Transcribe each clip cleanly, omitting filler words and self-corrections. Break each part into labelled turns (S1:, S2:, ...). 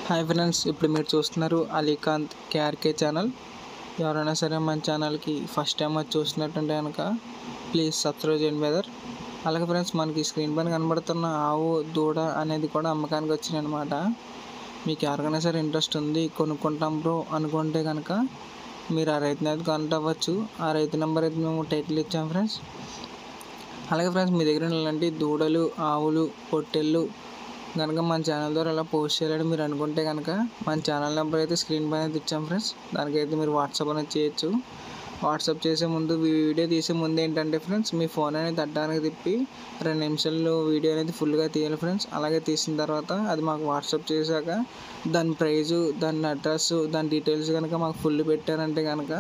S1: Hi friends, ఇప్పుడు మీరు చూస్తున్నారు అలీకాంత్ కేఆర్కే ఛానల్. ఎవరైనా సరే మన ఛానల్కి ఫస్ట్ టైం వచ్చి చూస్తున్నట్టుంటే కనుక ప్లీజ్ సబ్స్క్రైబ్ చేయండి బ్రదర్. అలాగే ఫ్రెండ్స్, మనకి స్క్రీన్ పైన కనబడుతున్న ఆవు దూడ అనేది కూడా అమ్మకానికి వచ్చింది అనమాట. మీకు ఎవరికైనా సరే ఇంట్రెస్ట్ ఉంది కొనుక్కుంటాం బ్రో అనుకుంటే కనుక మీరు ఆ రైతుని అయితే కాంటాక్ట్ అవ్వచ్చు. ఆ రైతు నెంబర్ అయితే మేము టైటిల్ ఇచ్చాం ఫ్రెండ్స్. అలాగే ఫ్రెండ్స్, మీ దగ్గర ఇలాంటి దూడలు, ఆవులు, పొట్టెళ్ళు కనుక మన ఛానల్ ద్వారా ఇలా పోస్ట్ చేయాలని మీరు అనుకుంటే కనుక మన ఛానల్ నెంబర్ అయితే స్క్రీన్ పైన అయితే ఇచ్చాం ఫ్రెండ్స్. దానికైతే మీరు వాట్సాప్ అనేది చేయొచ్చు. వాట్సాప్ చేసే ముందు, వీడియో తీసే ముందు ఏంటంటే ఫ్రెండ్స్, మీ ఫోన్ అనేది అడ్డానికి తిప్పి 2 నిమిషాల్లో వీడియో అనేది ఫుల్గా తీయాలి ఫ్రెండ్స్. అలాగే తీసిన తర్వాత అది మాకు వాట్సాప్ చేశాక దాని ప్రైజు, దాని అడ్రస్, దాని డీటెయిల్స్ కనుక మాకు ఫుల్ పెట్టారంటే కనుక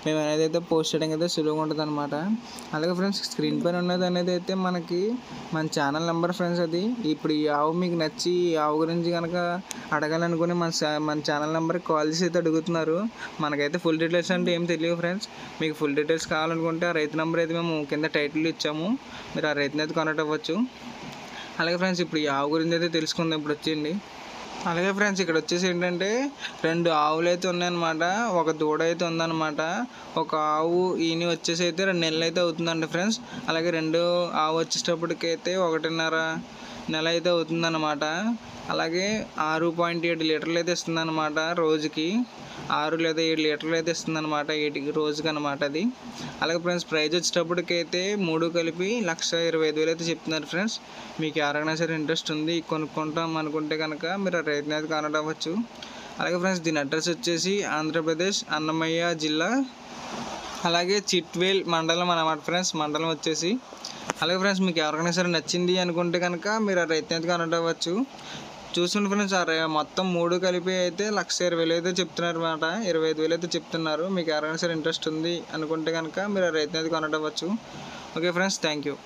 S1: మేము అనేది అయితే పోస్ట్ చేయడం అయితే సులువుగా ఉంటుంది అనమాట. అలాగే ఫ్రెండ్స్, స్క్రీన్ పైన ఉన్నది అనేది అయితే మనకి మన ఛానల్ నెంబర్ ఫ్రెండ్స్. అది ఇప్పుడు ఈ ఆవు మీకు నచ్చి ఈ ఆవు గురించి కనుక అడగాలనుకుని మన ఛానల్ నెంబర్కి కాల్ చేసి అయితే అడుగుతున్నారు. మనకైతే ఫుల్ డీటెయిల్స్ అంటే ఏం తెలియదు ఫ్రెండ్స్. మీకు ఫుల్ డీటెయిల్స్ కావాలనుకుంటే ఆ రైతు నెంబర్ అయితే మేము కింద టైటిల్ ఇచ్చాము, మీరు ఆ రైతుని అయితే కాంటాక్ట్ అవ్వచ్చు. అలాగే ఫ్రెండ్స్, ఇప్పుడు ఈ ఆవు గురించి అయితే తెలుసుకుందాం. ఇప్పుడు వచ్చేయండి. అలాగే ఫ్రెండ్స్, ఇక్కడ వచ్చేసి ఏంటంటే 2 ఆవులు అయితే ఉన్నాయన్నమాట, ఒక దూడ అయితే ఉందన్నమాట. ఒక ఆవు ఈని వచ్చేసి అయితే 2 నెలలు అయితే అవుతుందండి ఫ్రెండ్స్. అలాగే 2 ఆవు వచ్చేటప్పటికైతే 1.5 నెల అయితే అవుతుందన్నమాట. అలాగే 6.7 లీటర్లు అయితే ఇస్తుందన్నమాట రోజుకి. 6 లేదా 7 లీటర్లు అయితే ఇస్తుందన్నమాట రోజుకి అనమాట అది. అలాగే ఫ్రెండ్స్, ప్రైజ్ వచ్చేటప్పటికైతే 3 కలిపి 1,25,000 అయితే చెప్తున్నారు ఫ్రెండ్స్. మీకు ఎవరైనా సరే ఇంట్రెస్ట్ ఉంది కొనుక్కుంటాం అనుకుంటే కనుక మీరు ఆ రైతుని అయితే కాంటాక్ట్ అవ్వచ్చు. అలాగే ఫ్రెండ్స్, దీని అడ్రస్ వచ్చేసి ఆంధ్రప్రదేశ్ అన్నమయ్య జిల్లా, అలాగే చిట్వేల్ మండలం అన్నమాట ఫ్రెండ్స్. మండలం వచ్చేసి. అలాగే ఫ్రెండ్స్, మీకు ఎవరికైనా సరే నచ్చింది అనుకుంటే కనుక మీరు ఆ రైతుని అయితే కాంటాక్ట్ అవ్వచ్చు. చూసుకుంటే ఫ్రెండ్స్, మొత్తం 3 కలిపి అయితే 1,20,000 అయితే చెప్తున్నారు అన్నమాట. 25,000 అయితే చెప్తున్నారు. మీకు ఎవరైనా సరే ఇంట్రెస్ట్ ఉంది అనుకుంటే కనుక మీరు ఆ రైతుని అయితే కాంటాక్ట్ అవ్వచ్చు. Okay friends, thank you.